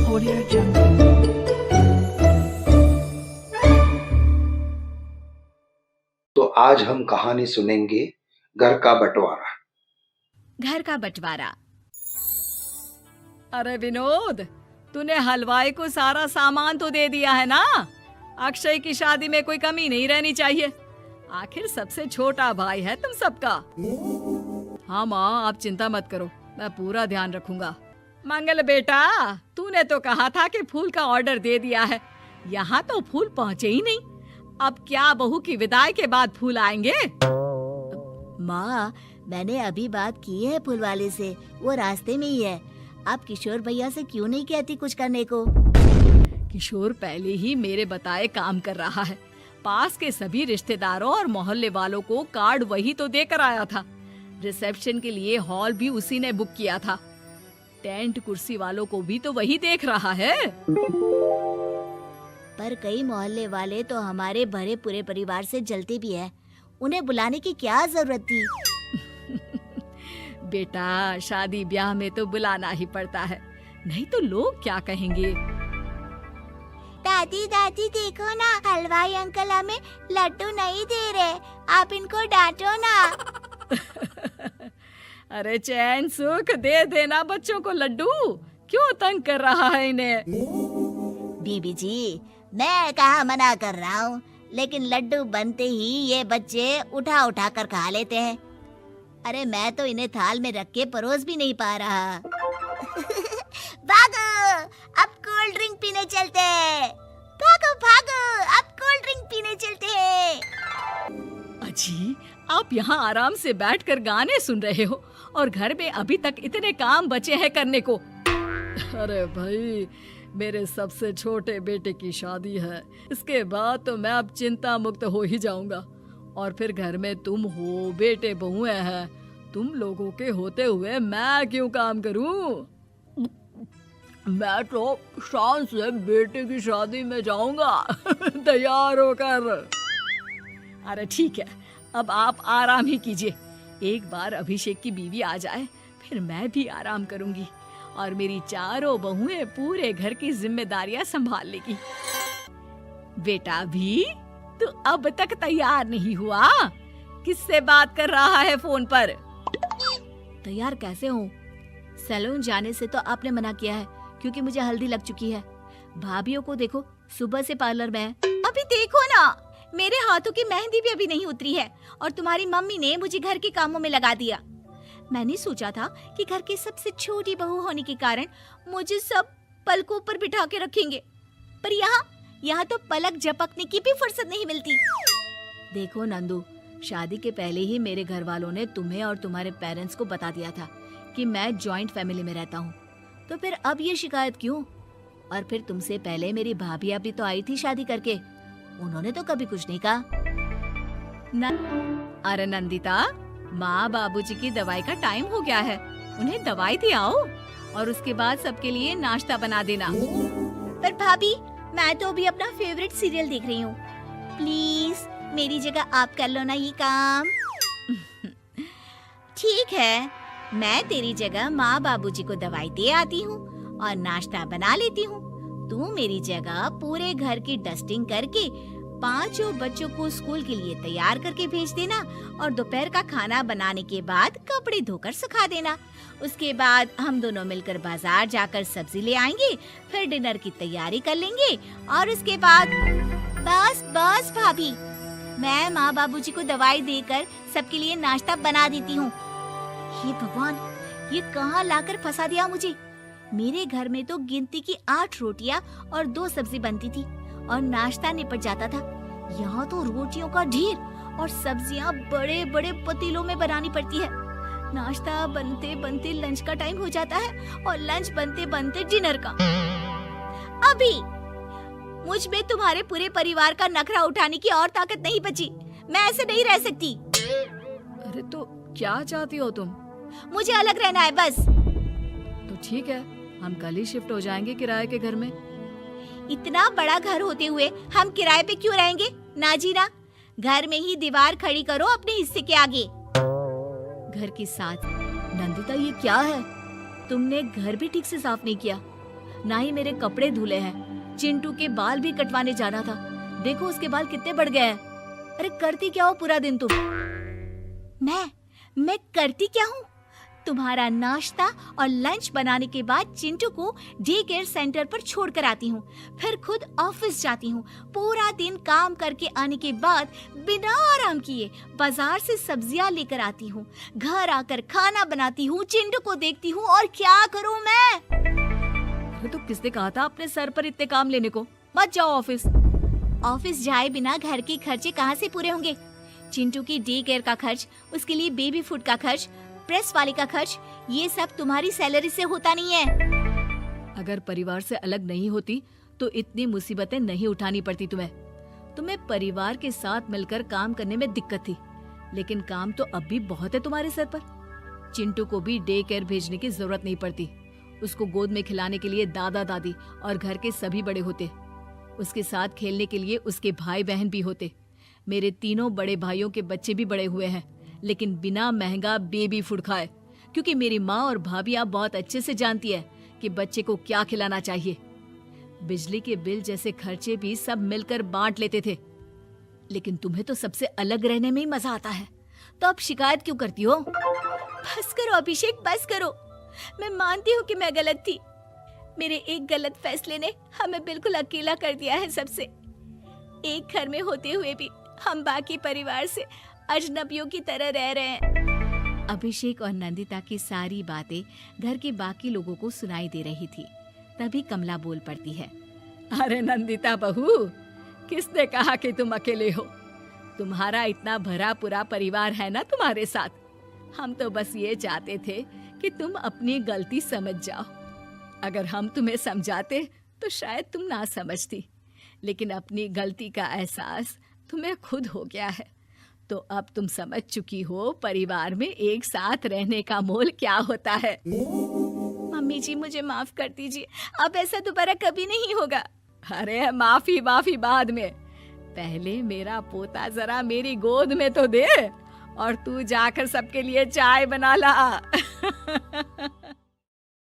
Audio Jungle. तो आज हम कहानी सुनेंगे घर का बंटवारा। घर का बंटवारा। अरे विनोद, तूने हलवाई को सारा सामान तो दे दिया है ना? अक्षय की शादी में कोई कमी नहीं रहनी चाहिए। आखिर सबसे छोटा भाई है तुम सबका। हाँ माँ, आप चिंता मत करो, मैं पूरा ध्यान रखूंगा। मंगल बेटा, तूने तो कहा था कि फूल का ऑर्डर दे दिया है, यहाँ तो फूल पहुँचे ही नहीं। अब क्या बहू की विदाई के बाद फूल आएंगे? माँ, मैंने अभी बात की है फूल वाले से, वो रास्ते में ही है। आप किशोर भैया से क्यों नहीं कहती कुछ करने को? किशोर पहले ही मेरे बताए काम कर रहा है। पास के सभी रिश्तेदारों और मोहल्ले वालों को कार्ड वही तो देकर आया था। रिसेप्शन के लिए हॉल भी उसी ने बुक किया था। टेंट कुर्सी वालों को भी तो वही देख रहा है। पर कई मोहल्ले वाले तो हमारे भरे पूरे परिवार से जलते भी हैं। उन्हें बुलाने की क्या जरूरत थी? बेटा, शादी ब्याह में तो बुलाना ही पड़ता है, नहीं तो लोग क्या कहेंगे। दादी दादी देखो ना, हलवाई अंकल हमें लड्डू नहीं दे रहे, आप इनको डांटो ना। अरे चैन सुख दे देना बच्चों को लड्डू, क्यों तंग कर रहा है इन्हें? बीबी जी, मैं कहाँ मना कर रहा हूँ, लेकिन लड्डू बनते ही ये बच्चे उठा उठा कर खा लेते हैं। अरे मैं तो इन्हें थाल में रख के परोस भी नहीं पा रहा। भागो, अब कोल्ड ड्रिंक पीने चलते हैं। भागो भागो, अब कोल्ड ड्रिंक पीने चलते हैं। अजी, आप यहाँ आराम से बैठकर गाने सुन रहे हो और घर में अभी तक इतने काम बचे हैं करने को। अरे भाई, मेरे सबसे छोटे बेटे की शादी है, इसके बाद तो मैं अब चिंता मुक्त हो ही जाऊंगा। और फिर घर में तुम हो, बेटे बहुएं हैं, तुम लोगों के होते हुए मैं क्यों काम करूं? मैं तो शान से बेटे की शादी में जाऊंगा तैयार होकर। अरे ठीक है, अब आप आराम ही कीजिए। एक बार अभिषेक की बीवी आ जाए, फिर मैं भी आराम करूंगी और मेरी चारों बहुएं पूरे घर की जिम्मेदारियां संभाल लेगी। बेटा भी, तू अब तक तैयार नहीं हुआ? किससे बात कर रहा है फोन पर? तैयार कैसे हूँ? सैलून जाने से तो आपने मना किया है, क्योंकि मुझे हल्दी लग चुकी है। भाभीयों को देखो, सुबह से पार्लर में है। अभी देखो ना, मेरे हाथों की मेहंदी भी अभी नहीं उतरी है और तुम्हारी मम्मी ने मुझे घर के कामों में लगा दिया। मैंने सोचा था कि घर की सबसे छोटी बहू होने के कारण मुझे सब पलकों पर बिठा के रखेंगे, पर यहाँ तो पलक झपकने की भी फुर्सत नहीं मिलती। देखो नंदू, शादी के पहले ही मेरे घर वालों ने तुम्हें और तुम्हारे पेरेंट्स को बता दिया था कि मैं जॉइंट फैमिली में रहता हूँ, तो फिर अब ये शिकायत क्यों? और फिर तुमसे पहले मेरी भाभी भी तो आई थी शादी करके, उन्होंने तो कभी कुछ नहीं कहा। अरे नंदिता, माँ बाबूजी की दवाई का टाइम हो गया है, उन्हें दवाई दे आओ और उसके बाद सबके लिए नाश्ता बना देना। पर भाभी, मैं तो अभी अपना फेवरेट सीरियल देख रही हूँ, प्लीज मेरी जगह आप कर लो ना ये काम। ठीक है, मैं तेरी जगह माँ बाबूजी को दवाई दे आती हूँ और नाश्ता बना लेती हूँ। तू मेरी जगह पूरे घर की डस्टिंग करके पांचों बच्चों को स्कूल के लिए तैयार करके भेज देना और दोपहर का खाना बनाने के बाद कपड़े धोकर सुखा देना। उसके बाद हम दोनों मिलकर बाजार जाकर सब्जी ले आएंगे, फिर डिनर की तैयारी कर लेंगे और उसके बाद बस बस भाभी, मैं माँ बाबूजी को दवाई देकर सबके लिए नाश्ता बना देती हूँ। हे भगवान, ये कहाँ लाकर फंसा दिया मुझे। मेरे घर में तो गिनती की 8 रोटियाँ और 2 सब्जी बनती थी और नाश्ता निपट जाता था। यहाँ तो रोटियों का ढेर और सब्जियाँ बड़े बड़े पतीलों में बनानी पड़ती है। नाश्ता बनते बनते लंच का टाइम हो जाता है और लंच बनते बनते डिनर का। अभी मुझ में तुम्हारे पूरे परिवार का नखरा उठाने की और ताकत नहीं बची। मैं ऐसे नहीं रह सकती। अरे तो क्या चाहती हो तुम? मुझे अलग रहना है बस। तो ठीक है, हम कल ही शिफ्ट हो जाएंगे किराए के घर में। इतना बड़ा घर होते हुए हम किराए पे क्यों रहेंगे? ना जी ना, घर में ही दीवार खड़ी करो अपने हिस्से के आगे। घर की साथ। नंदिता, ये क्या है? तुमने घर भी ठीक से साफ नहीं किया। ना ही मेरे कपड़े धुले हैं। चिंटू के बाल भी कटवाने जाना था, देखो उसके बाल कितने बढ़ गए हैं। अरे करती क्या हो पूरा दिन तुम? मैं करती क्या हूँ? तुम्हारा नाश्ता और लंच बनाने के बाद चिंटू को डे केयर सेंटर पर छोड़ कर आती हूँ, फिर खुद ऑफिस जाती हूँ। पूरा दिन काम करके आने के बाद बिना आराम किए बाजार से सब्जियाँ लेकर आती हूँ, घर आकर खाना बनाती हूँ, चिंटू को देखती हूँ, और क्या करूँ मैं? अरे तो किसने कहा था अपने सर पर इतने काम लेने को? मत जाओ ऑफिस। ऑफिस जाए बिना घर के खर्चे कहाँ से पूरे होंगे? चिंटू की डे केयर का खर्च, उसके लिए बेबी फूड का खर्च, प्रेस वाले का खर्च, ये सब तुम्हारी सैलरी से होता नहीं है। अगर परिवार से अलग नहीं होती तो इतनी मुसीबतें नहीं उठानी पड़ती तुम्हें परिवार के साथ मिलकर काम करने में दिक्कत थी, लेकिन काम तो अब भी बहुत है तुम्हारे सर पर। चिंटू को भी डे केयर भेजने की जरूरत नहीं पड़ती। उसको गोद में खिलाने के लिए दादा दादी और घर के सभी बड़े होते। उसके साथ खेलने के लिए उसके भाई बहन भी होते। मेरे तीनों बड़े भाइयों के बच्चे भी बड़े हुए हैं, लेकिन बिना महंगा बेबी फूड खाए, क्योंकि मेरी माँ और भाभियाँ बहुत अच्छे से जानती है कि बच्चे को क्या खिलाना चाहिए। बिजली के बिल जैसे खर्चे भी सब मिलकर बांट लेते थे। लेकिन तुम्हें तो सबसे अलग रहने में ही मजा आता है, तो अब शिकायत क्यों करती हो? बस करो अभिषेक, बस करो। मैं मानती हूँ कि मैं गलत थी। मेरे एक गलत फैसले ने हमें बिल्कुल अकेला कर दिया है सबसे। एक घर में होते हुए भी हम बाकी परिवार से अजनबियों की तरह रह रहे हैं। अभिषेक और नंदिता की सारी बातें घर के बाकी लोगों को सुनाई दे रही थी। तभी कमला बोल पड़ती है। अरे नंदिता बहू, किसने कहा कि तुम अकेले हो? तुम्हारा इतना भरा पूरा परिवार है ना तुम्हारे साथ। हम तो बस ये चाहते थे कि तुम अपनी गलती समझ जाओ। अगर हम तुम्हें समझाते तो शायद तुम ना समझती, लेकिन अपनी गलती का एहसास तुम्हें खुद हो गया है। तो अब तुम समझ चुकी हो परिवार में एक साथ रहने का मोल क्या होता है। मम्मी जी, मुझे माफ कर दीजिए, अब ऐसा दोबारा कभी नहीं होगा। अरे माफी बाद में, पहले मेरा पोता जरा मेरी गोद में तो दे, और तू जाकर सबके लिए चाय बना ला।